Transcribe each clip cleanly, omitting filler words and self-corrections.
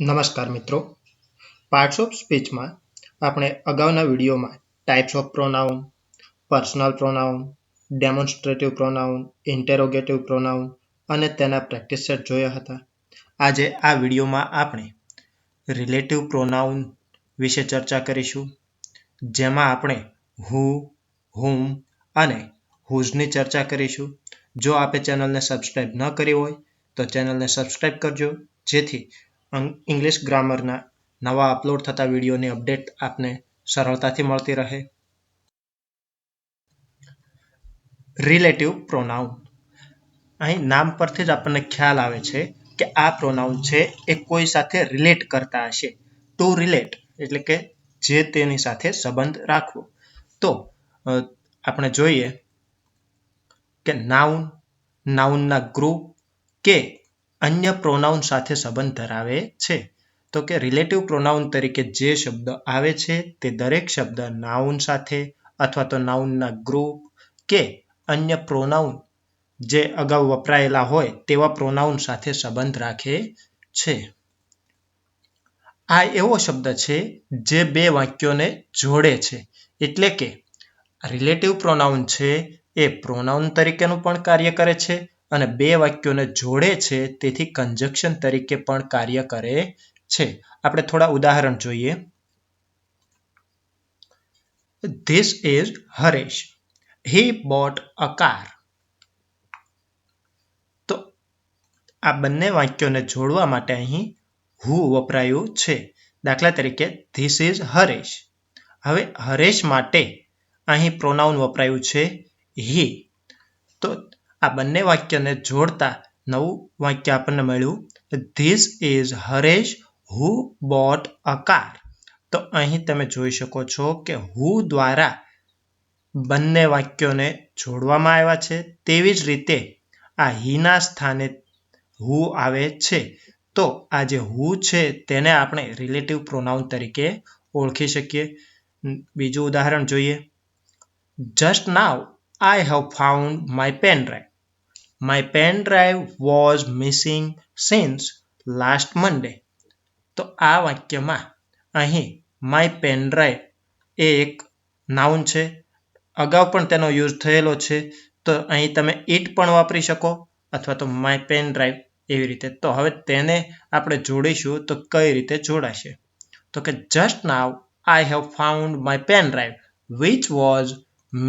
નમસ્કાર મિત્રો. Parts of સ્પીચમાં આપણે અગાઉના વિડીયોમાં types of pronoun, personal pronoun, demonstrative pronoun, interrogative pronoun અને તેના પ્રેક્ટિસ સેટ જોયા હતા. આજે આ વિડીયોમાં આપણે રિલેટિવ પ્રોનાઉન વિશે ચર્ચા કરીશું, જેમાં આપણે હુ, હુમ અને હુઝની ચર્ચા કરીશું. જો આપે ચેનલને સબસ્ક્રાઇબ ન કરી હોય તો ચેનલને સબસ્ક્રાઇબ કરજો, જેથી ઇંગ્લિશ ગ્રામરના નવા અપલોડ થતા વિડીયોની અપડેટ આપને સરળતાથી મળતી રહે. Relative pronoun. અહીં નામ પરથી જ આપણને ખ્યાલ આવે છે કે આ પ્રોનાઉન છે એ કોઈ સાથે રિલેટ કરતા હશે. ટુ રિલેટ એટલે કે જે તેની સાથે સંબંધ રાખવો. તો આપણે જોઈએ કે નાઉન, નાઉનના ગ્રુપ કે અન્ય પ્રોનાઉન સાથે સંબંધ ધરાવે છે. તો કે રિલેટિવ પ્રોનાઉન તરીકે જે શબ્દ આવે છે તે દરેક શબ્દ નાઉન સાથે અથવા તો નાઉનના ગ્રુપ કે અન્ય પ્રોનાઉન જે અગાઉ વપરાયેલા હોય તેવા પ્રોનાઉન સાથે સંબંધ રાખે છે. આ એવો શબ્દ છે જે બે વાક્યોને જોડે છે. એટલે કે રિલેટિવ પ્રોનાઉન છે એ પ્રોનાઉન તરીકેનું પણ કાર્ય કરે છે અને બે વાક્યોને જોડે છે, તેથી કંજક્શન તરીકે પણ કાર્ય કરે છે. આપણે થોડા ઉદાહરણ જોઈએ. This is Harish. He bought a car. તો આ બંને વાક્યોને જોડવા માટે અહીં who વપરાયું છે. દાખલા તરીકે This is Harish. હવે હરેશ માટે અહીં પ્રોનાઉન વપરાયું છે he. તો આ બંને વાક્યને જોડતા નવું વાક્ય આપણને મળ્યું This is Harish who bought a car. તો અહીં તમે જોઈ શકો છો કે who દ્વારા બંને વાક્યોને જોડવામાં આવ્યા છે. તેવી જ રીતે આ હીના સ્થાને who આવે છે. તો આ જે who છે તેને આપણે રિલેટિવ પ્રોનાઉન તરીકે ઓળખી શકીએ. બીજું ઉદાહરણ જોઈએ. Just now I have found my pen drive. My pen drive was missing since last Monday. તો આ વાક્યમાં અહીં my pen drive એ એક નાઉન છે. અગાઉ પણ તેનો યુઝ થયેલો છે. તો અહીં તમે it પણ વાપરી શકો અથવા તો my pen drive એવી રીતે. તો હવે તેને આપણે જોડીશું તો કઈ રીતે જોડાશે? તો કે just now I have found my pen drive which was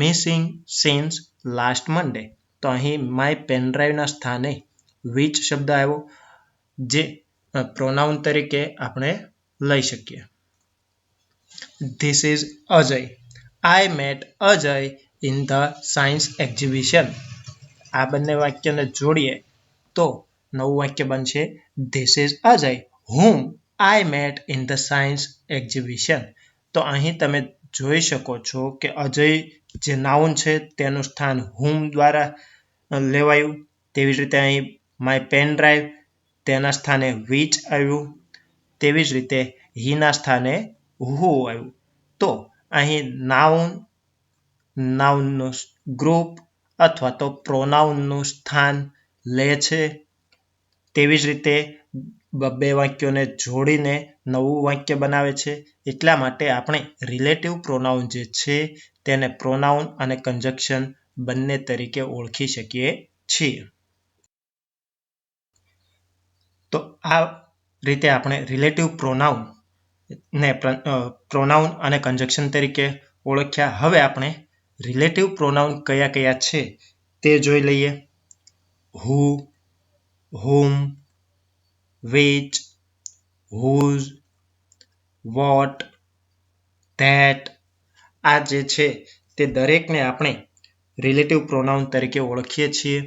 missing since last Monday. તો અહીં my pen drive ના સ્થાને which શબ્દ આવ્યો, જે પ્રોનાઉન તરીકે આપણે લઈ શકીએ. This is Ajay. I met Ajay in the science exhibition. આ બંને વાક્યને જોડીએ તો નવું વાક્ય બનશે This is Ajay whom I met in the science exhibition. તો અહીં તમે જોઈ શકો છો કે અજય જે નાઉન છે તેનું સ્થાન whom દ્વારા લેવાયું. તેવી જ રીતે અહીં my pen drive તેના સ્થાને which આવ્યું. તેવી જ રીતે હીના સ્થાને who આવ્યું. તો અહીં નાઉનનું ગ્રુપ અથવા તો પ્રોનાઉનનું સ્થાન લે છે. તેવી જ રીતે બે વાક્યોને જોડીને નવું વાક્ય બનાવે છે. એટલા માટે આપણે રિલેટિવ પ્રોનાઉન જે છે તેને પ્રોનાઉન અને કંજક્શન બંને તરીકે ઓળખી શકીએ છીએ. તો આ રીતે આપણે રિલેટિવ પ્રોનાઉન અને કંજક્શન તરીકે ઓળખ્યા. હવે આપણે રિલેટિવ પ્રોનાઉન કયા કયા છે તે જોઈ લઈએ. who, whom, which, whose, what, that. આ જે છે તે દરેકને આપણે રિલેટિવ પ્રોનાઉન તરીકે ઓળખીએ છીએ.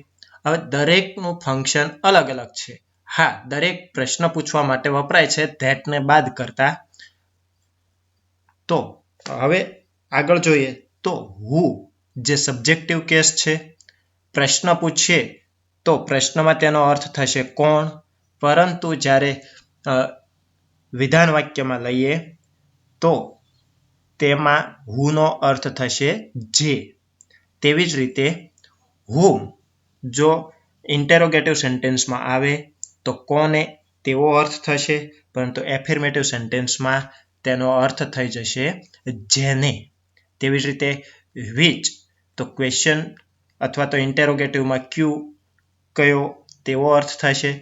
હવે દરેકનું ફંક્શન અલગ અલગ છે. હા, દરેક પ્રશ્ન પૂછવા માટે વપરાય છે ધેટને બાદ કરતા. તો હવે આગળ જોઈએ તો who જે સબ્જેક્ટિવ કેસ છે. પ્રશ્ન પૂછીએ તો પ્રશ્નમાં તેનો અર્થ થશે કોણ, પરંતુ જ્યારે વિધાન વાક્યમાં લઈએ તો તેમાં who નો અર્થ થશે જે. તેવી જ રીતે whom જો ઇન્ટેરોગેટિવ સેન્ટેન્સમાં આવે તો કોને તેવો અર્થ થશે, પરંતુ એફર્મેટિવ સેન્ટેન્સમાં તેનો અર્થ થઈ જશે જેને. તેવી જ રીતે વિચ તો ક્વેશ્ચન અથવા તો ઇન્ટેરોગેટિવમાં કયો તેવો અર્થ થશે,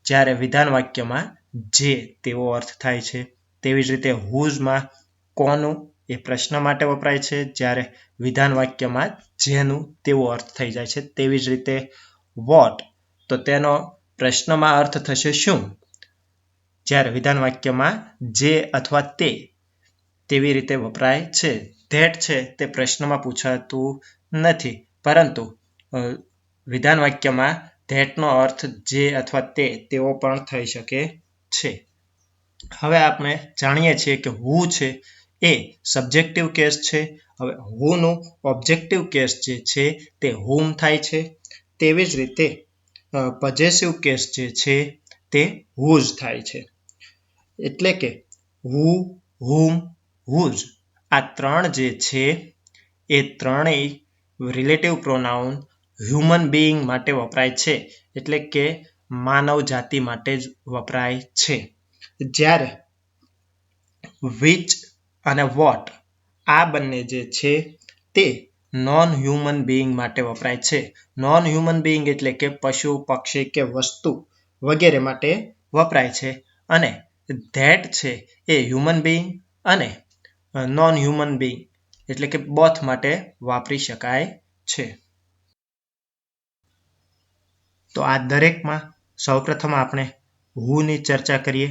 જ્યારે વિધાન વાક્યમાં જે તેવો અર્થ થાય છે. તેવી જ રીતે હુઝમાં કોનું એ પ્રશ્ન માટે વપરાય છે, જ્યારે વિધાન વાક્યમાં જેનું તેવો અર્થ થઈ જાય છે. તેવી જ રીતે વોટ તો તેનો પ્રશ્નમાં અર્થ થશે શું, જ્યારે વિધાન વાક્યમાં જે અથવા તે તેવી રીતે વપરાય છે. ધેટ છે તે પ્રશ્નમાં પૂછાતું નથી, પરંતુ વિધાન વાક્યમાં ધેટનો અર્થ જે અથવા તેવો પણ થઈ શકે છે. હવે આપણે જાણીએ છીએ કે હુ છે એ સબ્જેક્ટિવ કેસ છે. હવે હુનું ઓબ્જેક્ટિવ કેસ જે છે તે હુમ થાય છે. તેવી જ રીતે પોઝેસિવ કેસ જે છે તે હુઝ થાય છે. એટલે કે હુ, હુમ, હુઝ આ ત્રણ જે છે એ ત્રણેય રિલેટિવ પ્રોનાઉન હ્યુમન બીઈંગ માટે વપરાય છે, એટલે કે માનવ જાતિ માટે જ વપરાય છે. જ્યારે વિચ અને વોટ આ બંને જે છે તે નોન હ્યુમન બીઈંગ માટે વપરાય છે. નોન હ્યુમન બીઈંગ એટલે કે પશુ, પક્ષી કે વસ્તુ વગેરે માટે વપરાય છે. અને ધેટ છે એ હ્યુમન બીઈંગ અને નોન હ્યુમન બીઈંગ એટલે કે બોથ માટે વાપરી શકાય છે. તો આ દરેકમાં સૌપ્રથમ આપણે હુની ચર્ચા કરીએ.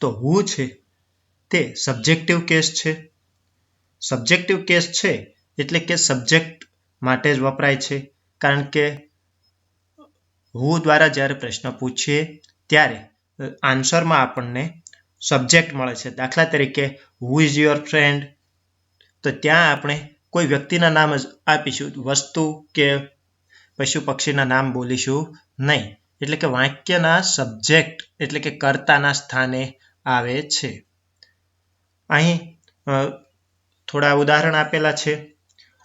તો હુ છે તે સબ્જેક્ટિવ કેસ છે. સબ્જેક્ટિવ કેસ છે એટલે કે સબ્જેક્ટ માટે જ વપરાય છે, કારણ કે હુ દ્વારા જ્યારે પ્રશ્ન પૂછીએ ત્યારે આન્સરમાં આપણને સબ્જેક્ટ મળે છે. દાખલા તરીકે હુ ઇઝ યોર ફ્રેન્ડ, તો ત્યાં આપણે કોઈ વ્યક્તિના નામ જ આપીશું, વસ્તુ કે પશુ પક્ષીના નામ બોલીશું નહીં. એટલે કે વાક્યના સબ્જેક્ટ એટલે કે કર્તાના સ્થાને આવે છે. અહીં થોડા ઉદાહરણ આપેલા છે.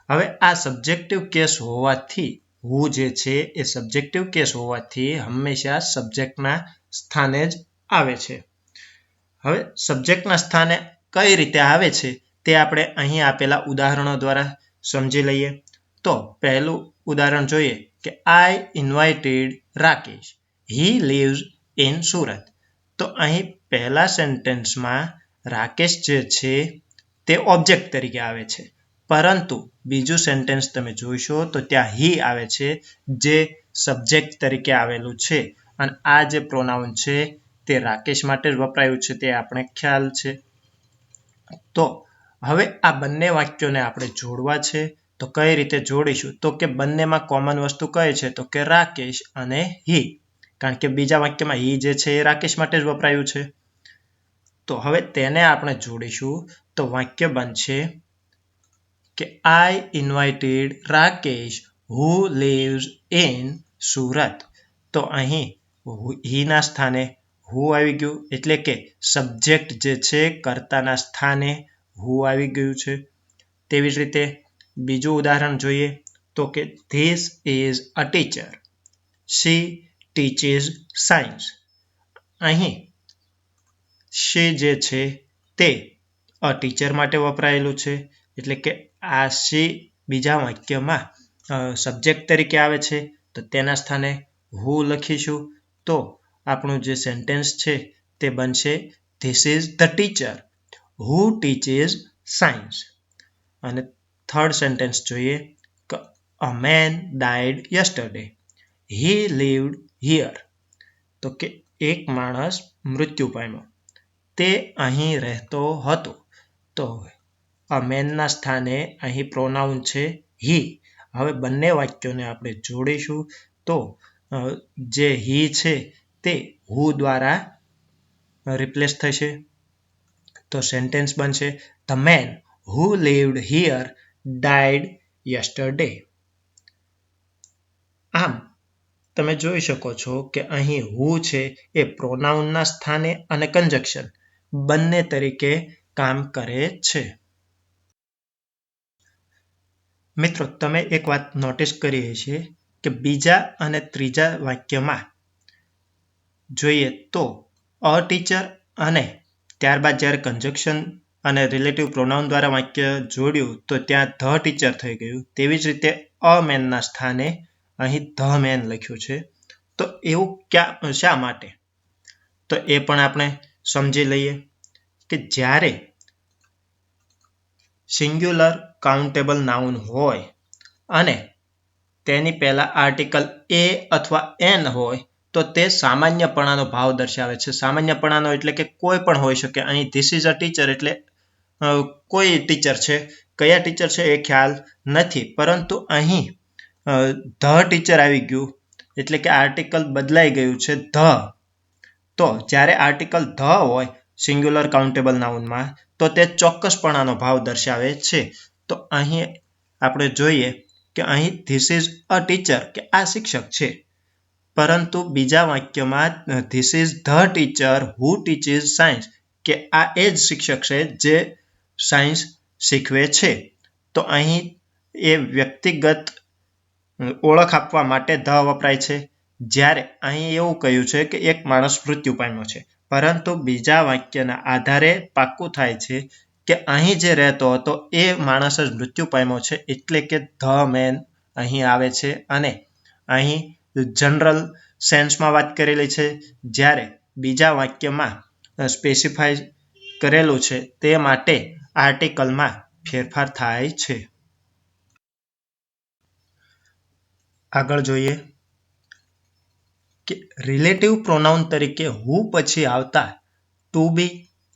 હવે આ સબ્જેક્ટિવ કેસ હોવાથી હુ જે છે એ સબ્જેક્ટિવ કેસ હોવાથી હંમેશા સબ્જેક્ટના સ્થાને જ આવે છે. હવે સબ્જેક્ટના સ્થાને કઈ રીતે આવે છે તે આપણે અહીં આપેલા ઉદાહરણો દ્વારા સમજી લઈએ. તો પહેલું ઉદાહરણ જોઈએ કે I invited Rakesh, he lives in Surat. તો અહીં પહેલા સેન્ટેન્સમાં રાકેશ જે છે તે ઓબ્જેક્ટ તરીકે આવે છે, પરંતુ બીજું સેન્ટેન્સ તમે જોઈશો તો ત્યાં હી આવે છે, જે સબ્જેક્ટ તરીકે આવેલું છે. અને આ જે પ્રોનાઉન છે તે રાકેશ માટે જ વપરાયું છે, તે આપણે ખ્યાલ છે. તો હવે આ બંને વાક્યોને આપણે જોડવા છે. તો કઈ રીતે જોડીશું? તો કે બંનેમાં કોમન વસ્તુ કઈ છે? તો કે રાકેશ અને હી, કારણ કે બીજા વાક્યમાં હી જે છે એ રાકેશ માટે જ વપરાયું છે. તો હવે તેને આપણે જોડીશું તો વાક્ય બનશે કે I invited Rakesh who lives in Surat. તો અહીં હીના સ્થાને હુ આવી ગયું, એટલે કે સબ્જેક્ટ જે છે કર્તાના સ્થાને હુ આવી ગયું છે. તેવી જ રીતે બીજું ઉદાહરણ જોઈએ તો કે this is a teacher, she teaches science. અહીં શી જે છે તે અ ટીચર માટે વપરાયેલું છે, એટલે કે આ શી બીજા વાક્યમાં સબ્જેક્ટ તરીકે આવે છે, તો તેના સ્થાને હુ લખીશું. તો આપણું જે સેન્ટેન્સ છે તે બનશે this is the teacher who teaches science. અને થર્ડ સેન્ટેન્સ જોઈએ કે a man died yesterday, he lived here. તો કે એક માણસ મૃત્યુ પામ્યો, તે અહીં રહેતો હતો. તો અ મેનના સ્થાને અહીં પ્રોનાઉન છે હી. હવે બંને વાક્યોને આપણે જોડીશું તો જે હી છે તે હુ દ્વારા રિપ્લેસ થશે. તો સેન્ટેન્સ બનશે the man who lived here died yesterday. આમ તમે જોઈ શકો છો કે અહીં હુ છે એ પ્રોનાઉનના સ્થાને અને કંજક્શન બંને તરીકે કામ કરે છે. મિત્રો, તમે એક વાત નોટિસ કરી હશે કે બીજા અને ત્રીજા વાક્યમાં જોઈએ તો અ ટીચર અને ત્યારબાદ જ્યારે કન્જક્શન અને રિલેટિવ પ્રોનાઉન દ્વારા વાક્ય જોડ્યું તો ત્યાં ધ ટીચર થઈ ગયું. તેવી જ રીતે અ મેનના સ્થાને અહીં ધ મેન લખ્યું છે. તો એવું શા માટે? તો એ પણ આપણે સમજી લઈએ કે જ્યારે સિંગ્યુલર કાઉન્ટેબલ નાઉન હોય અને તેની પહેલા આર્ટિકલ એ અથવા એન હોય તો તે સામાન્યપણાનો ભાવ દર્શાવે છે. સામાન્યપણાનો એટલે કે કોઈ પણ હોઈ શકે. અહીં ધીસ ઇઝ અ ટીચર એટલે કોઈ ટીચર છે. કયા ટીચર છે એ ખ્યાલ નથી, પરંતુ અહીં ધ ટીચર આવી ગયું એટલે કે આર્ટિકલ બદલાઈ ગયું છે ધ. તો જ્યારે આર્ટિકલ ધ હોય સિંગ્યુલર કાઉન્ટેબલ નાઉનમાં તો તે ચોક્કસપણાનો ભાવ દર્શાવે છે. તો અહીં આપણે જોઈએ કે અહીં ધીસ ઇઝ અ ટીચર કે આ શિક્ષક છે, પરંતુ બીજા વાક્યમાં this is the teacher who teaches science કે આ એ જ શિક્ષક છે જે સાયન્સ શીખવે છે. તો અહીં એ વ્યક્તિગત ઓળખ આપવા માટે ધ વપરાય છે. જ્યારે અહીં એવું કહ્યું છે કે એક માણસ મૃત્યુ પામ્યો છે, પરંતુ બીજા વાક્યના આધારે પાક્કું થાય છે કે અહીં જે રહેતો હતો એ માણસ જ મૃત્યુ પામ્યો છે, એટલે કે ધ મેન અહીં આવે છે. અને અહીં જનરલ સેન્સમાં વાત કરેલી છે, જ્યારે બીજા વાક્યમાં સ્પેસિફાય કરેલું છે તે માટે આર્ટિકલમાં ફેરફાર થાય છે. આગળ જોઈએ કે રિલેટિવ પ્રોનાઉન તરીકે હુ પછી આવતા ટુ બી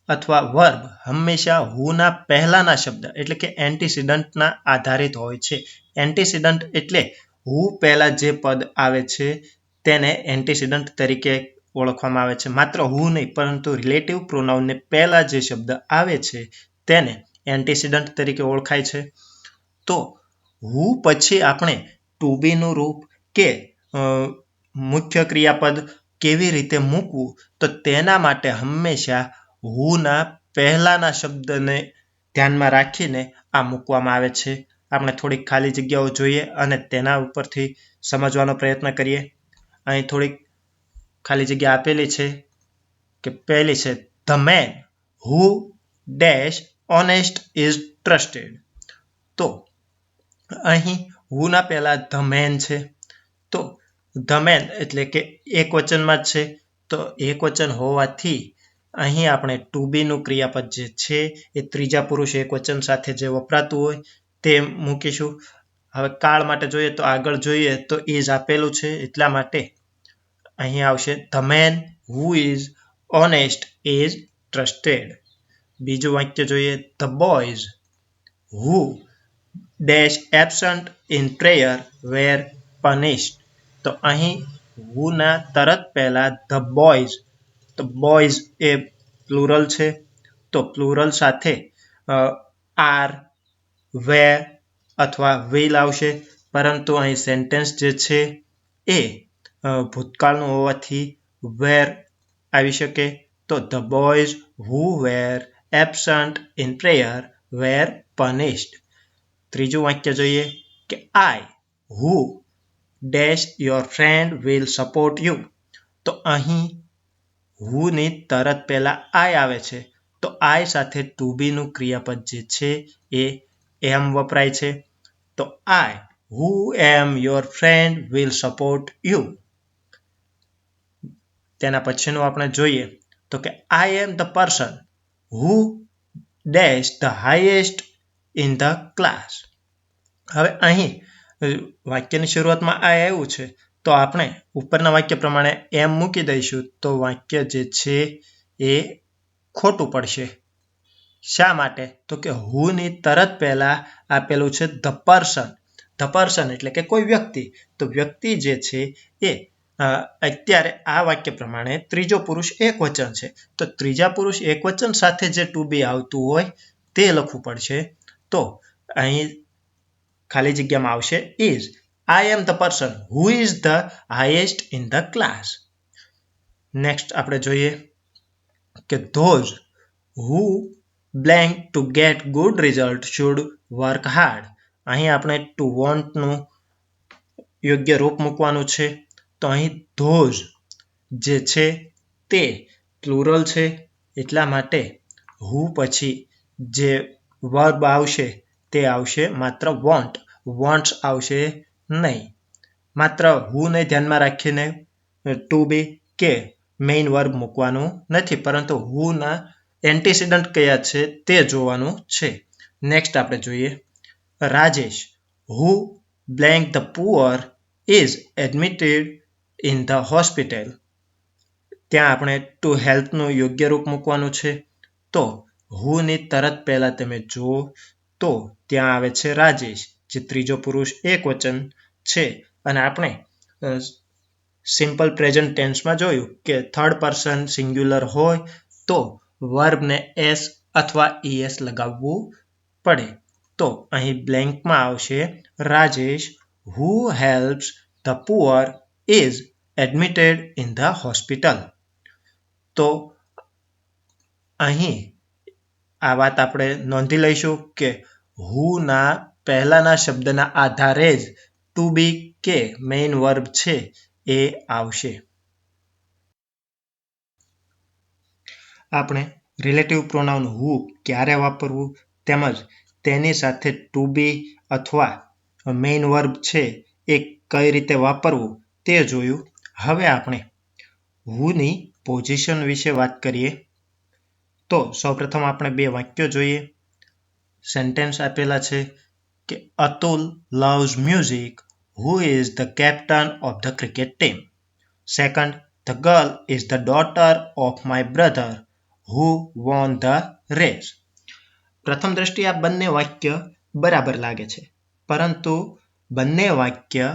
અથવા વર્બ હંમેશા હુના પહેલાના શબ્દ એટલે કે એન્ટીસિડન્ટના આધારિત હોય છે. એન્ટીસિડન્ટ એટલે હુ પહેલા જે પદ આવે છે તેને એન્ટીસિડન્ટ તરીકે ઓળખવામાં આવે છે. માત્ર હુ નહીં, પરંતુ રિલેટિવ પ્રોનાઉનને પહેલા જે શબ્દ આવે છે તેને એન્ટીસિડન્ટ તરીકે ઓળખાય છે. તો હુ પછી આપણે ટુ બીનું રૂપ કે મુખ્ય ક્રિયાપદ કેવી રીતે મૂકવું, તો તેના માટે હંમેશા હુના પહેલાના શબ્દને ધ્યાનમાં રાખીને આ મૂકવામાં આવે છે. આપણે થોડીક ખાલી જગ્યાઓ જોઈએ અને તેના ઉપરથી સમજવાનો પ્રયત્ન કરીએ. અહીં થોડીક ખાલી જગ્યા આપેલી છે કે પહેલી છે the man who dash honest is trusted. તો અહીં હુના પહેલા ધ મેન છે. તો ધ મેન એટલે કે એક વચનમાં જ છે, તો એક વચન હોવાથી અહીં આપણે ટુ બીનું ક્રિયાપદ જે છે એ ત્રીજા પુરુષ એક વચન સાથે જે વપરાતું હોય તે મૂકીશું. હવે કાળ માટે જોઈએ તો આગળ જોઈએ તો ઇઝ આપેલું છે, એટલા માટે અહીં આવશે the man who is honest is trusted. બીજું વાક્ય જોઈએ the boys who dash absent in prayer were punished. તો અહીં હુના તરત પહેલા ધ બોયઝ, તો બોયઝ એ પ્લુરલ છે, તો પ્લુરલ સાથે આર, વેર અથવા વિલ આવશે, પરંતુ અહીં સેન્ટેન્સ જે છે એ ભૂતકાળનું હોવાથી વેર આવી શકે. તો the boys who were absent in prayer were punished. ત્રીજું વાક્ય જોઈએ કે I who dash your friend will support you. તો અહીં હુની તરત પહેલા આઈ આવે છે, તો આઈ સાથે ટુ બીનું ક્રિયાપદ જે છે એ એમ વપરાય છે. તો I who am your friend will support you. તેના પછીનું આપણે જોઈએ તો કે I am the person who dash the highest in the class. હવે અહીં વાક્યની શરૂઆતમાં આ આવ્યું છે, તો આપણે ઉપરના વાક્ય પ્રમાણે એમ મૂકી દઈશું તો વાક્ય જે છે એ ખોટું પડશે. શા માટે? તો કે હુની તરત પહેલા આપેલું છે ધ પર્સન. ધ પર્સન એટલે કે કોઈ વ્યક્તિ. તો વ્યક્તિ જે છે એ અત્યારે આ વાક્ય પ્રમાણે ત્રીજો પુરુષ એક વચન છે, તો ત્રીજા પુરુષ એક વચન સાથે જે ટુ બી આવતું હોય તે લખવું પડશે. તો અહીં ખાલી જગ્યામાં આવશે is. I am the person who is the highest in the class. Next આપણે જોઈએ કે those who blank two get good result should work hard. અહીં આપણે ટુ વોન્ટનું યોગ્ય રૂપ મૂકવાનું છે. તો અહીં ધોઝ જે છે તે પ્લુરલ છે, એટલા માટે who પછી જે વર્બ આવશે તે આવશે માત્ર wants આવશે નહીં. માત્ર who ને ધ્યાનમાં રાખીને to be કે મેઇન વર્બ મૂકવાનું નથી, પરંતુ who ના એન્ટીસિડન્ટ કયા છે તે જોવાનું છે. નેક્સ્ટ આપણે જોઈએ Rajesh who blank the poor is admitted in the hospital. ત્યાં આપણે ટુ હેલ્પનું યોગ્ય રૂપ મૂકવાનું છે. તો who ની તરત પહેલા તમે જુઓ તો ત્યાં આવે છે રાજેશ, જે ત્રીજો પુરુષ એકવચન છે. અને આપણે સિમ્પલ પ્રેઝન્ટ ટેન્સમાં જોયું કે થર્ડ પર્સન સિંગ્યુલર હોય તો વર્બને એસ અથવા es લગાવવું પડે. તો અહીં બ્લેન્કમાં આવશે Rajesh who helps the poor is admitted in the hospital. તો અહીં આ વાત આપણે નોંધી લઈશું કે who ના પહેલાના શબ્દના આધારે જ ટુ બી કે મેઇન વર્બ છે એ આવશે. આપણે રિલેટિવ પ્રોનાઉન who ક્યારે વાપરવું તેમજ તેની સાથે ટુ બી અથવા મેઇન વર્બ છે એ કઈ રીતે વાપરવું તે જોયું. હવે આપણે who ની પોઝિશન વિશે વાત કરીએ. તો સૌપ્રથમ આપણે બે વાક્યો જોઈએ. સેન્ટેન્સ આપેલા છે કે Atul loves music. Who is the captain of the cricket team? Second, the girl is the daughter of my brother who won the race. પ્રથમ દ્રષ્ટિએ આ બંને વાક્ય બરાબર લાગે છે, પરંતુ બંને વાક્ય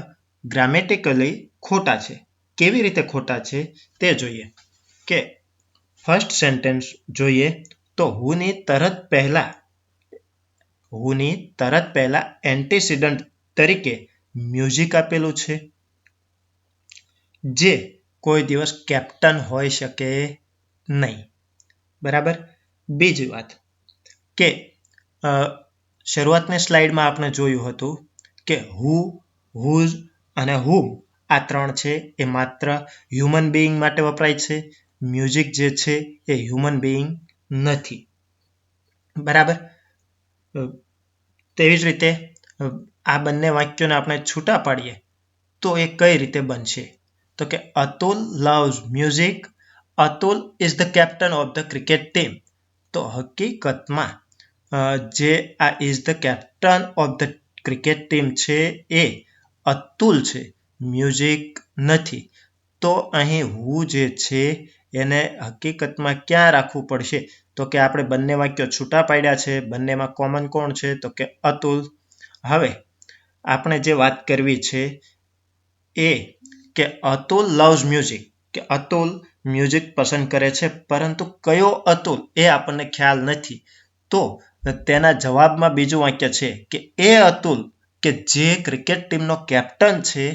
ગ્રામેટિકલી ખોટા છે. કેવી રીતે ખોટા છે તે જોઈએ. કે ફર્સ્ટ સેન્ટેન્સ જોઈએ તો who ની તરત પહેલા એન્ટીસિડન્ટ તરીકે મ્યુઝિક આપેલું છે, જે કોઈ દિવસ કેપ્ટન હોઈ શકે નહીં. બરાબર. બીજી વાત કે શરૂઆતની સ્લાઇડમાં આપણે જોયું હતું કે who, whose અને whom આ ત્રણ છે એ માત્ર હ્યુમન બીઈંગ માટે વપરાય છે. મ્યુઝિક જે છે એ હ્યુમન બીઈંગ નથી. બરાબર. તેવી જ રીતે આ બંને વાક્યોને આપણે છૂટા પાડીએ તો એ કઈ રીતે બનશે? તો કે Atul loves music. Atul is the captain of the cricket team. તો હકીકતમાં જે આ is the captain of the cricket team છે એ અતુલ છે, મ્યુઝિક નથી. તો અહીં who જે છે એને હકીકતમાં ક્યાં રાખવું પડશે? તો કે આપણે બંને વાક્યો છૂટા પાડ્યા છે, બંનેમાં કોમન કોણ છે? તો કે અતુલ. હવે આપણે જે વાત કરવી છે એ કે અતુલ loves music, કે અતુલ મ્યુઝિક પસંદ કરે છે, પરંતુ કયો અતુલ એ આપણને ખ્યાલ નથી. તો તેના જવાબમાં બીજું વાક્ય છે કે એ અતુલ કે જે ક્રિકેટ ટીમનો કેપ્ટન છે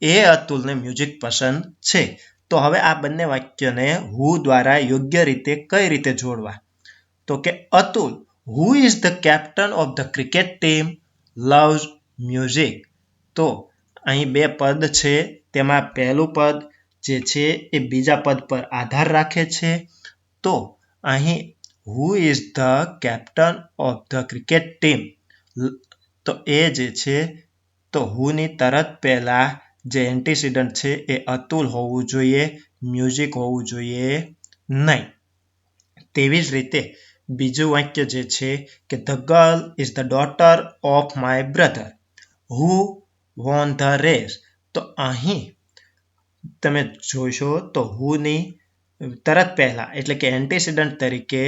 એ અતુલને મ્યુઝિક પસંદ છે. તો હવે આ બંને વાક્યને who દ્વારા યોગ્ય રીતે કઈ રીતે જોડવા? તો કે Atul who is the captain of the cricket team loves music. તો અહીં બે પદ છે, તેમાં પહેલું પદ જે છે એ બીજા પદ પર આધાર રાખે છે. તો અહીં who is the captain of the cricket team, તો એ જે છે તો who ની તરત પહેલા જે એન્ટીસિડન્ટ છે એ અતુલ હોવું જોઈએ, મ્યુઝિક હોવું જોઈએ નહીં. તેવી જ રીતે બીજું વાક્ય જે છે કે the girl is the daughter of my brother who won the race. તો અહીં તમે જોશો તો who ની તરત પહેલા એટલે કે એન્ટીસિડન્ટ તરીકે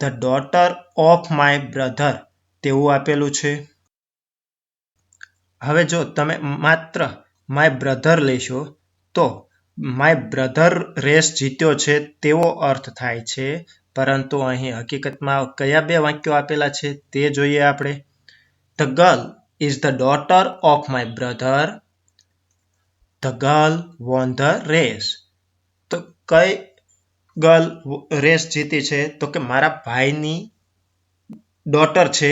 the daughter of my brother તેવું આપેલું છે. હવે જો તમે માત્ર માય બ્રધર લેશો તો માય બ્રધર રેસ જીત્યો છે તેવો અર્થ થાય છે, પરંતુ અહીં હકીકતમાં કયા બે વાક્યો આપેલા છે તે જોઈએ આપણે. The girl is the daughter of my brother. The girl won the race. તો કઈ ગર્લ રેસ જીતી છે? તો કે મારા ભાઈની ડોટર છે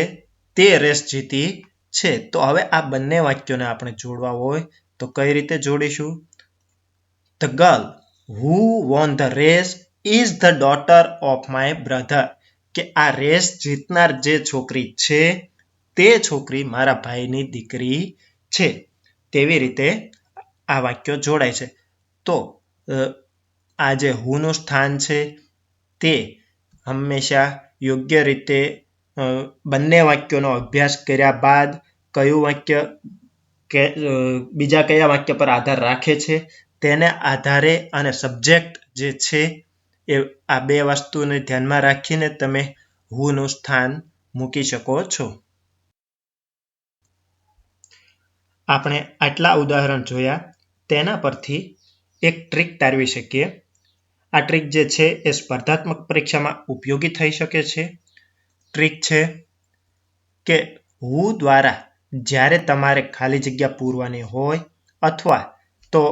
તે રેસ જીતી છે. તો હવે આ બંને વાક્યોને આપણે જોડવા હોય તો કઈ રીતે જોડીશું? The girl who won the race is the daughter of my brother, કે આ રેસ જીતનાર જે છોકરી છે તે છોકરી મારા ભાઈની દીકરી છે. તેવી રીતે આ વાક્યો જોડાય છે. તો આ જે હુનું સ્થાન છે તે હંમેશા યોગ્ય રીતે બંને વાક્યોનો અભ્યાસ કર્યા બાદ કયું વાક્ય બીજા કયા વાક્ય પર આધાર રાખે છે તેને આધારે અને સબ્જેક્ટ જે છે એ આ બે વસ્તુને ધ્યાનમાં રાખીને તમે હુનું સ્થાન મૂકી શકો છો. આપણે આટલા ઉદાહરણ જોયા તેના પરથી એક ટ્રીક તારવી શકીએ. આ ટ્રીક જે છે એ સ્પર્ધાત્મક પરીક્ષામાં ઉપયોગી થઈ શકે છે. ટ્રીક છે કે હુ દ્વારા જ્યારે તમારે ખાલી જગ્યા પૂરવાની હોય અથવા તો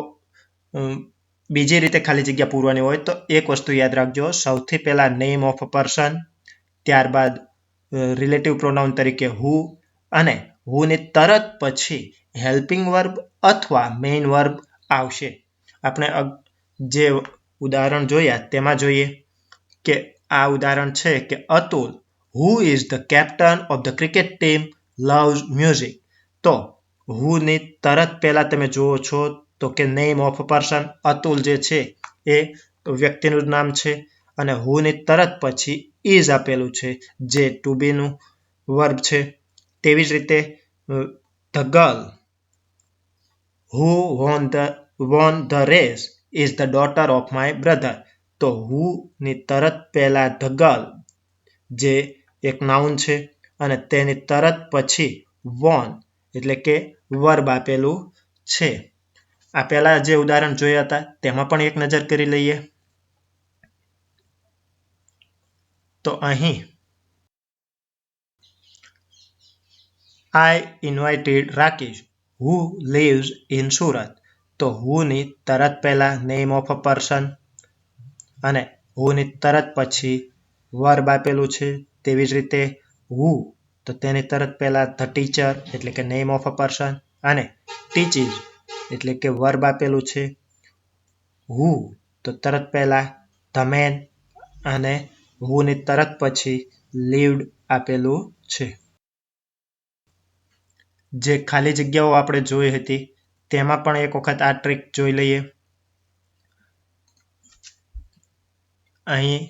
બીજી રીતે ખાલી જગ્યા પૂરવાની હોય તો એક વસ્તુ યાદ રાખજો. સૌથી પહેલા નેમ ઓફ અ પર્સન, ત્યારબાદ રિલેટિવ પ્રોનાઉન તરીકે હુ, અને હુની તરત પછી હેલ્પિંગ વર્બ અથવા મેઇન વર્બ આવશે. આપણે જે ઉદાહરણ જોયા તેમાં જોઈએ કે આ ઉદાહરણ છે કે Atul who is the captain of the cricket team loves music. તો હુની તરત પહેલા તમે જુઓ છો તો કે નેમ ઓફ પર્સન અતુલ જે છે એ વ્યક્તિનું નામ છે અને હુની તરત પછી ઇઝ આપેલું છે જે ટુ બીનું વર્બ છે. તેવી જ રીતે the girl who won the race is the daughter of my brother. તો હુની તરત પહેલા ધ ગર્લ જે એક નાઉન છે અને તેની તરત પછી વોન એટલે કે વર્બ આપેલું છે. આ પહેલા જે ઉદાહરણ જોયા હતા તેમાં પણ એક નજર કરી લઈએ. તો અહીં I invited Rakesh who lives in Surat. તો હુની તરત પહેલા નેમ ઓફ અ પર્સન અને હુની તરત પછી વર્બ આપેલું છે. તેવી જ રીતે હુ તો તેની તરત પહેલા ધ ટીચર એટલે કે નેમ ઓફ અ પર્સન અને ટીચીસ એટલે કે વર્બ આપેલું છે. હુ તો તરત પહેલા ધ મેન અને હુની તરત પછી લીવ્ડ આપેલું છે. જે ખાલી જગ્યાઓ આપણે જોઈ હતી તેમાં પણ એક વખત આ ટ્રીક જોઈ લઈએ. અહીં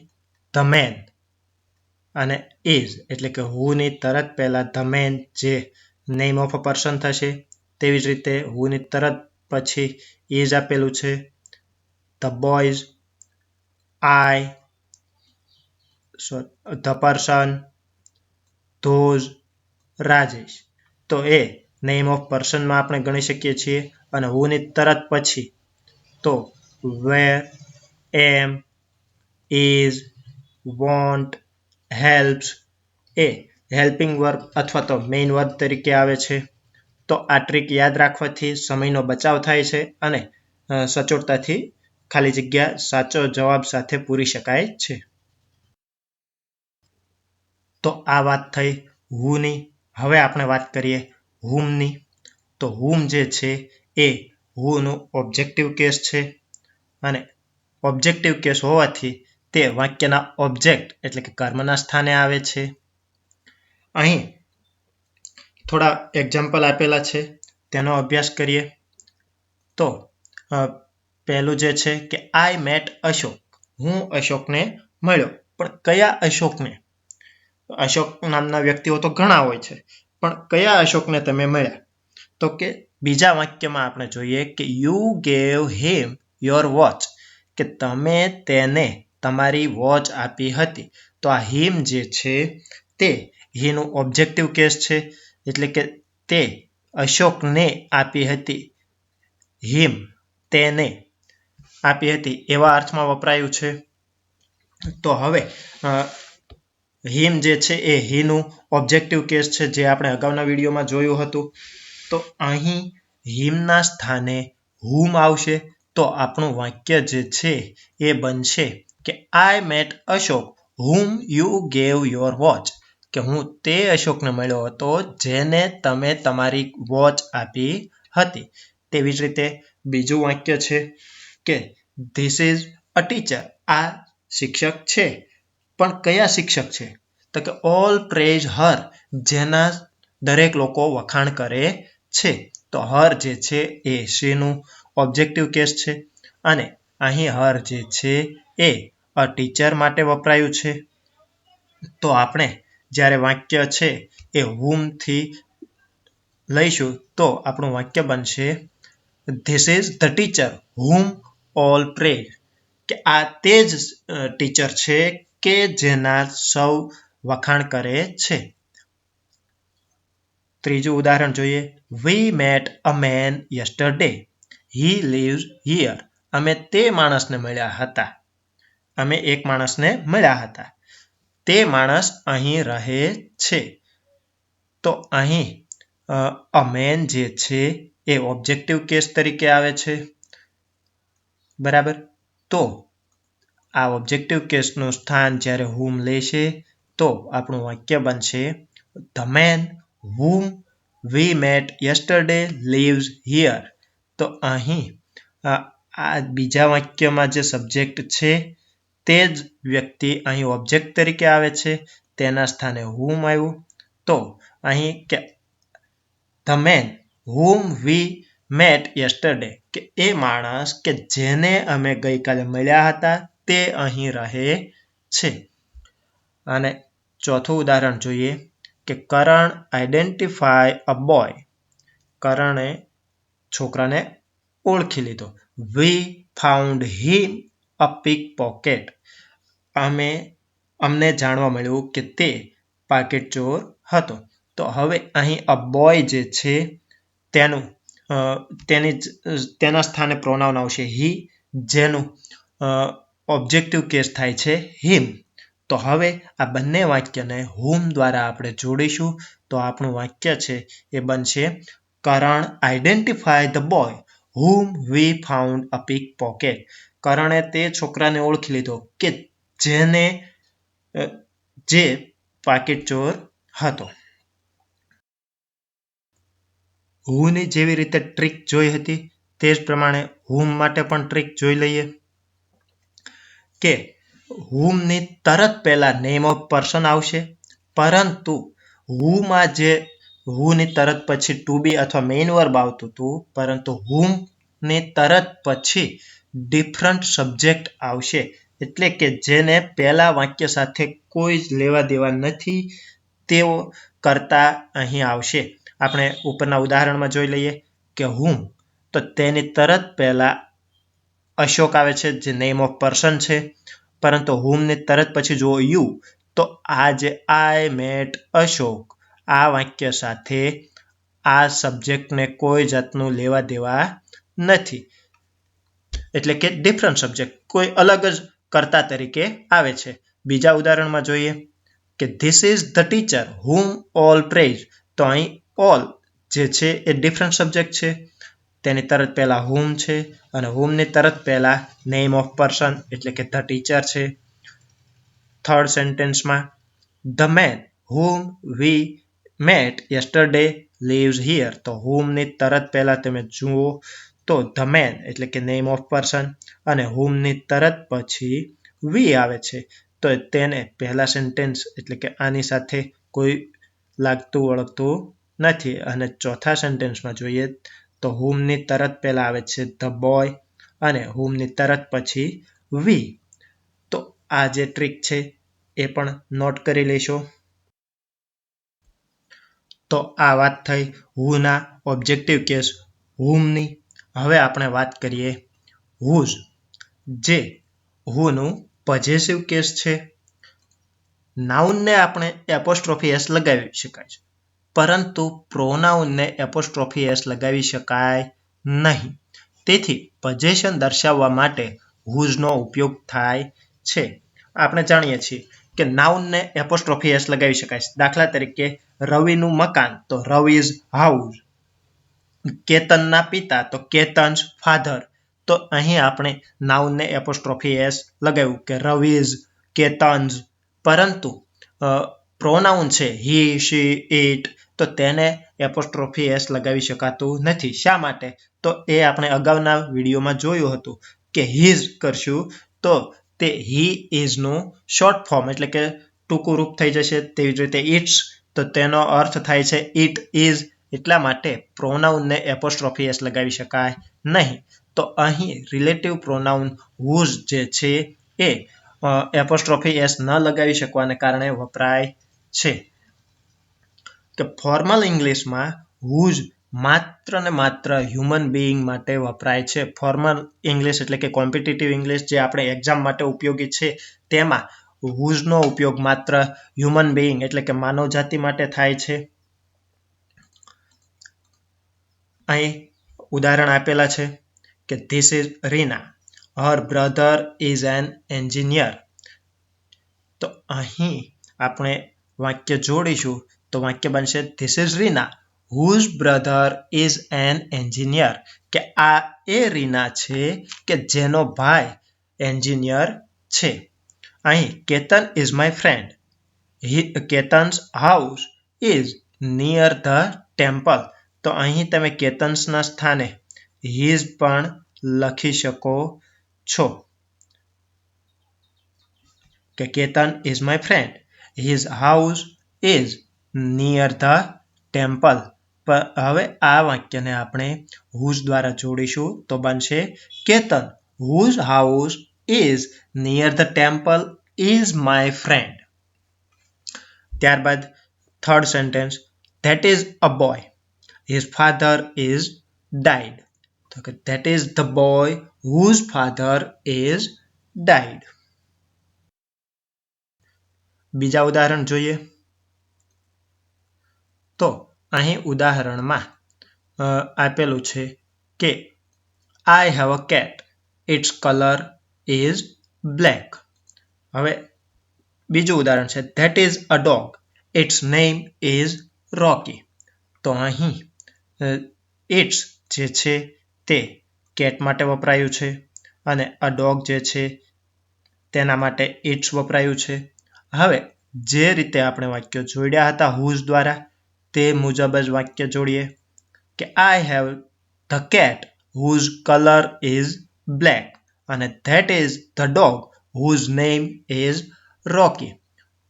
ધ મેન અને ઇઝ એટલે કે હુની તરત પહેલા ધ મેન જે નેમ ઓફ અ પર્સન થશે. તેવી જ રીતે હુની તરત પછી ઇઝ આપેલું છે. The boys, I, the person, those, Rajesh. તો એ નેમ ઓફ પર્સનમાં આપણે ગણી શકીએ છીએ અને હુની તરત પછી તો were, am, is, want, helps એ હેલ્પિંગ વર્બ અથવા તો મેઇન વર્બ તરીકે આવે છે. તો આ ટ્રીક યાદ રાખવાથી સમયનો બચાવ થાય છે અને સચોટતાથી ખાલી જગ્યા સાચો જવાબ સાથે પૂરી શકાય છે. તો આ વાત થઈ હુની. હવે આપણે વાત કરીએ હુમની. તો હુમ જે છે એ હુનું ઓબ્જેક્ટિવ કેસ છે અને ઓબ્જેક્ટિવ કેસ હોવાથી તે વાક્યના ઓબ્જેક્ટ એટલે કે કર્મના સ્થાને આવે છે. અહીં થોડા એક્ઝામ્પલ આપેલા છે તેનો અભ્યાસ કરીએ. તો પહેલું જે છે કે આઈ મેટ અશોક, હું અશોકને મળ્યો. પણ કયા અશોકને? અશોક નામના વ્યક્તિઓ તો ઘણા હોય છે પણ કયા અશોકને તમે મળ્યા? તો કે બીજા વાક્યમાં આપણે જોઈએ કે you gave him your watch, કે તમે તેને તમારી વોચ આપી હતી. તો આ હિમ જે છે તે હીનું ઓબ્જેક્ટિવ કેસ છે એટલે કે તે અશોકને આપી હતી. હિમ તેને આપી હતી એવા અર્થમાં વપરાયું છે. તો હવે હિમ જે છે એ હીનું ઓબ્જેક્ટિવ કેસ છે જે આપણે અગાઉના વિડીયોમાં જોયું હતું. તો અહીં હિમના સ્થાને હુમ આવશે તો આપણું વાક્ય જે છે એ બનશે કે I met Ashok whom you gave your watch, કે હું તે અશોકને મળ્યો હતો જેને તમે તમારી વોચ આપી હતી. તેવી જ રીતે બીજું વાક્ય છે કે ધીસ ઇઝ અ ટીચર. આ શિક્ષક છે, પણ કયા શિક્ષક છે? તો કે ઓલ પ્રેઝ હર, જેના દરેક લોકો વખાણ કરે છે. તો હર જે છે એ શીનું ઓબ્જેક્ટિવ કેસ છે, અને અહીં હર જે છે એ અ ટીચર માટે વપરાયું છે. તો આપણે જ્યારે વાક્ય છે એ whom-થી લઈશું તો આપણું વાક્ય બનશે this is the teacher whom all praise. કે આ તે જ ટીચર છે કે જેના સૌ વખાણ કરે છે. ત્રીજું ઉદાહરણ જોઈએ. We met a man yesterday. He lives here. અમે તે માણસને મળ્યા હતા. અમે એક માણસને મળ્યા હતા. તે માણસ અહીં રહે છે. તો અહીં a man જે છે એ ઓબ્જેક્ટિવ કેસ તરીકે આવે છે. બરાબર. તો આ ઓબ્જેક્ટિવ કેસનું સ્થાન જ્યારે whom લેશે તો આપણું વાક્ય બનશે the man whom we met yesterday lives here. તો અહીં આ બીજા વાક્યમાં જે સબ્જેક્ટ છે તે જ વ્યક્તિ અહીં ઓબ્જેક્ટ તરીકે આવે છે, તેના સ્થાને whom આવ્યું. તો અહીં કે the man whom we met yesterday, કે એ માણસ કે જેને અમે ગઈકાલે મળ્યા હતા તે અહીં રહે છે. અને ચોથું ઉદાહરણ જોઈએ કે કરણ આઈડેન્ટિફાય અ બોય. કરણે છોકરાને ઓળખી લીધો. We found him a pickpocket. અમને જાણવા મળ્યું કે તે પાકીટ ચોર હતો. તો હવે અહીં અ બોય જે છે તેના સ્થાને પ્રોનાઉન આવશે he, જેનું ઓબ્જેક્ટિવ કેસ થાય છે him. તો હવે આ બંને વાક્યને whom દ્વારા આપણે જોડીશું તો આપણું વાક્ય છે એ બનશે Karan identify the boy whom we found a pickpocket. કરણે તે છોકરાને ઓળખી લીધો કે જે પાકીટ ચોર હતો. whoની જેવી રીતે ટ્રીક જોઈ હતી તે જ પ્રમાણે whom માટે પણ ટ્રીક જોઈ લઈએ. કે whomની તરત પહેલા નેમ ઓફ પર્સન આવશે, પરંતુ whoમાં જે whoની તરત પછી ટુ બી અથવા મેઇન વર્બ આવતું હતું, પરંતુ whomની તરત પછી ડિફરન્ટ સબ્જેક્ટ આવશે, એટલે કે જેને પહેલા વાક્ય સાથે કોઈ જ લેવા દેવા નથી તેઓ કરતા અહીં આવશે. આપણે ઉપરના ઉદાહરણમાં જોઈ લઈએ કે whom, તો તેની તરત પહેલા અશોક આવે છે જે નેમ ઓફ પર્સન છે, પરંતુ whomની તરત પછી જુઓ યુ, તો આ જે આઈ મેટ અશોક આ વાક્ય સાથે આ સબ્જેક્ટને કોઈ જાતનું લેવા દેવા નથી, એટલે કે ડિફરન્ટ સબ્જેક્ટ કોઈ અલગ જ કર્તા તરીકે આવે છે. બીજા ઉદાહરણમાં જોઈએ કે this is the teacher whom all praise. તો અહીં all જે છે એ ડિફરન્ટ સબ્જેક્ટ છે, તેની તરત પહેલા whom છે અને whomની તરત પહેલા નેમ ઓફ પર્સન એટલે કે ધ ટીચર છે. થર્ડ સેન્ટેન્સમાં the man whom we met yesterday lives here. તો whomની તરત પહેલા તમે જુઓ તો ધ મેન એટલે કે નેમ ઓફ પર્સન અને whomની તરત પછી we આવે છે, તો તેને પહેલા સેન્ટેન્સ એટલે કે આની સાથે કોઈ લાગતું વળગતું નથી. અને ચોથા સેન્ટેન્સમાં જોઈએ તો whomની તરત પહેલા આવે છે ધ બોય અને whomની તરત પછી we. તો આ જે ટ્રીક છે એ પણ નોટ કરી લેશો. તો આ વાત થઈ whoના ઓબ્જેક્ટિવ કેસ whomની. હવે આપણે વાત કરીએ whose, જે whoનું પોઝેસિવ કેસ છે. નાઉનને આપણે એપોસ્ટ્રોફી એસ લગાવી શકાય છે, પરંતુ પ્રોનાઉનને એપોસ્ટ્રોફી એસ લગાવી શકાય નહીં. તેથી પોઝેશન દર્શાવવા માટે whoseનો ઉપયોગ થાય છે. આપણે જાણીએ છીએ કે નાઉનને એપોસ્ટ્રોફી એસ લગાવી શકાય છે. દાખલા તરીકે રવિનું મકાન તો રવિઝ હાઉસ, કેતનના પિતા તો કેતન્સ ફાધર. તો અહીં આપણે નાઉનને એપોસ્ટ્રોફી એસ લગાવ્યું કે રવિઝ, કેતન્સ, પરંતુ પ્રોનાઉન છે હી, શી, ઇટ, તો તેને એપોસ્ટ્રોફી એસ લગાવી શકાતું નથી. શા માટે? તો એ આપણે અગાઉના વિડીયોમાં જોયું હતું કે હીઝ કરશું તો તે હી ઇઝનું શોર્ટ ફોર્મ એટલે કે ટૂંકું રૂપ થઈ જશે. તેવી જ રીતે ઇટ્સ તો તેનો અર્થ થાય છે ઇટ ઇઝ. એટલા માટે પ્રોનાઉનને એપોસ્ટ્રોફી એસ લગાવી શકાય નહીં. તો અહીં રિલેટિવ પ્રોનાઉન હુઝ જે છે એ એપોસ્ટ્રોફી એસ ન લગાવી શકવાને કારણે વપરાય છે. કે ફોર્મલ ઇંગ્લિશમાં હુઝ માત્ર ને માત્ર હ્યુમન બીઈંગ માટે વપરાય છે. ફોર્મલ ઇંગ્લિશ એટલે કે કોમ્પિટિટિવ ઇંગ્લિશ જે આપણે એક્ઝામ માટે ઉપયોગી છે તેમાં હુઝનો ઉપયોગ માત્ર હ્યુમન બીઈંગ એટલે કે માનવ જાતિ માટે થાય છે. અહીં ઉદાહરણ આપેલા છે કે this is Reena, her brother is an engineer. તો અહીં આપણે વાક્ય જોડીશું તો વાક્ય બનશે this is Reena whose brother is an engineer. કે આ એ રીના છે કે જેનો ભાઈ એન્જિનિયર છે. અહીં Ketan is my friend, Ketan's house is near the temple. તો અહીં તમે કેતન્સના સ્થાને હિઝ પણ લખી શકો છો કે Ketan is my friend, his house is near the temple. હવે આ વાક્યને આપણે હુઝ દ્વારા જોડીશું તો બનશે Ketan whose house is near the temple is my friend. ત્યારબાદ third sentence that is a boy, his father is died. તો કે that is the boy whose father is died. બીજા ઉદાહરણ જોઈએ તો અહીં ઉદાહરણમાં આપેલું છે કે I have a cat, its colour is black. હવે બીજું ઉદાહરણ છે that is a dog, its name is Rocky. તો અહીં ઇટ્સ જે છે તે કેટ માટે વપરાયું છે અને અ ડોગ જે છે તેના માટે ઇટ્સ વપરાયું છે. હવે જે રીતે આપણે વાક્યો જોડ્યા હતા હુઝ દ્વારા તે મુજબ જ વાક્ય જોડીએ કે I have the cat whose colour is black અને that is the dog whose name is Rocky.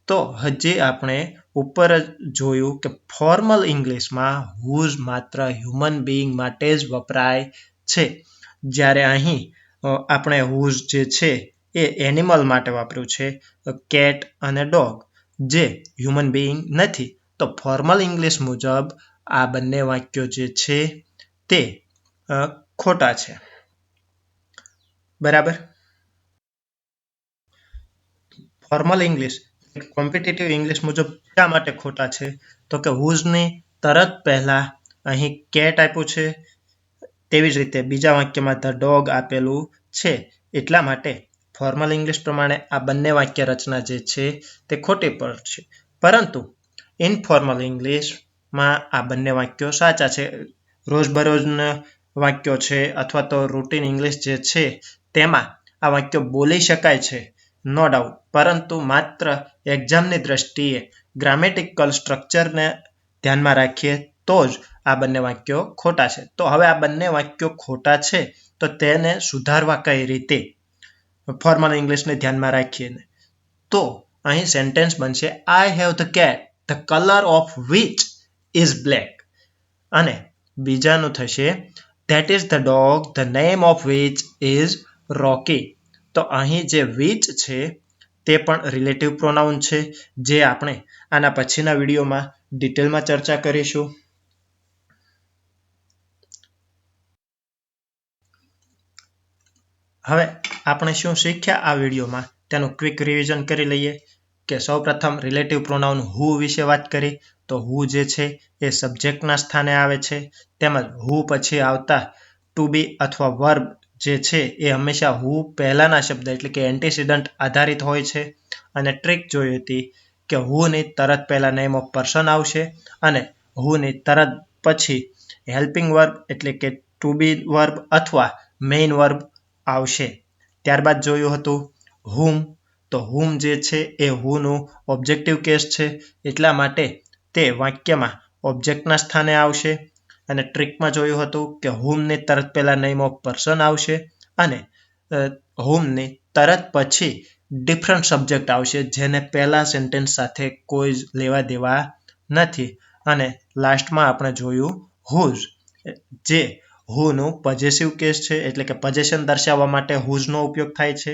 તો હજી આપણે ઉપર જ જોયું કે ફોર્મલ ઇંગ્લિશમાં હુઝ માત્ર હ્યુમન બીઈંગ માટે જ વપરાય છે, જ્યારે અહીં આપણે હુઝ જે છે એ એનિમલ માટે વાપર્યું છે, કેટ અને ડોગ જે હ્યુમન બીઈંગ નથી. તો ફોર્મલ ઇંગ્લિશ મુજબ આ બંને વાક્યો જે છે તે ખોટા છે. બરાબર. ફોર્મલ ઇંગ્લિશ કોમ્પિટિટિવ ઇંગ્લિશ મુજબ શા માટે ખોટા છે તો કે હુઝની તરત પહેલા અહીં કેટ આપ્યું છે, તેવી જ રીતે બીજા વાક્યમાં ધ ડોગ આપેલું છે. એટલા માટે ફોર્મલ ઇંગ્લિશ પ્રમાણે આ બંને વાક્ય રચના જે છે તે ખોટી પડશે. પરંતુ ઇનફોર્મલ ઇંગ્લિશમાં આ બંને વાક્યો સાચા છે. રોજબરોજના વાક્યો છે અથવા તો રૂટીન ઇંગ્લિશ જે છે તેમાં આ વાક્યો બોલી શકાય છે, નો ડાઉટ. પરંતુ માત્ર એક્ઝામની દ્રષ્ટિએ ગ્રામેટિકલ સ્ટ્રક્ચરને ધ્યાનમાં રાખીએ તો જ આ બંને વાક્યો ખોટા છે. તો હવે આ બંને વાક્યો ખોટા છે તો તેને સુધારવા કઈ રીતે ફોર્મલ ઇંગ્લિશને ધ્યાનમાં રાખીને તો અહીં સેન્ટેન્સ બનશે I have the cat the colour of which is black. અને બીજાનું થશે that is the dog the name of which is Rocky. તો અહીં જે વિચ છે તે પણ રિલેટિવ પ્રોનાઉન છે, જે આપણે આના પછીના વિડીયોમાં ડિટેલમાં ચર્ચા કરીશું. હવે આપણે શું શીખ્યા આ વિડીયોમાં તેનું ક્વિક રિવિઝન કરી લઈએ કે સૌપ્રથમ રિલેટિવ પ્રોનાઉન હુ વિશે વાત કરી. તો હુ જે છે એ સબ્જેક્ટના સ્થાને આવે છે, તેમજ હુ પછી આવતા ટુ બી અથવા વર્બ જે છે એ હંમેશા હુ પહેલાના શબ્દ એટલે કે એન્ટીસિડન્ટ આધારિત હોય છે. અને ટ્રીક જોઈ હતી કે હુની તરત પહેલા નેમ ઓફ પર્સન આવશે અને હુની તરત પછી હેલ્પિંગ વર્બ એટલે કે ટુ બી વર્બ અથવા મેઇન વર્બ આવશે. ત્યારબાદ જોયું હતું હુમ. તો હુમ જે છે એ હુનું ઓબ્જેક્ટિવ કેસ છે, એટલા માટે તે વાક્યમાં ઓબ્જેક્ટના સ્થાને આવશે. અને ટ્રીકમાં જોયું હતું કે હુમની તરત પહેલા નેમ ઓફ પર્સન આવશે અને હુમની તરત પછી ડિફરન્ટ સબ્જેક્ટ આવશે જેને પહેલા સેન્ટેન્સ સાથે કોઈ જ લેવા દેવા નથી. અને લાસ્ટમાં આપણે જોયું હુઝ, જે હુનું પોઝેસિવ કેસ છે, એટલે કે પોઝેશન દર્શાવવા માટે હુઝનો ઉપયોગ થાય છે.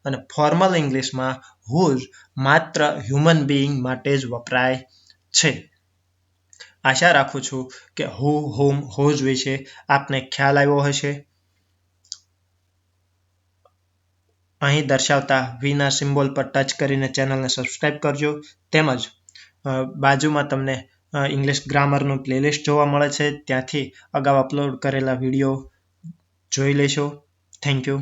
અને ફોર્મલ ઇંગ્લિશમાં હુઝ માત્ર હ્યુમન બીઈંગ માટે જ વપરાય છે. આશા રાખું છું કે હુ, હુમ, હુઝ વિશે આપને ખ્યાલ આવ્યો હશે. અહીં દર્શાવતા વીના સિમ્બોલ પર ટચ કરીને ચેનલને સબસ્ક્રાઇબ કરજો. તેમજ બાજુમાં તમને ઇંગ્લિશ ગ્રામરનું પ્લેલિસ્ટ જોવા મળે છે, ત્યાંથી અગાઉ અપલોડ કરેલા વિડીયો જોઈ લેશો. Thank you.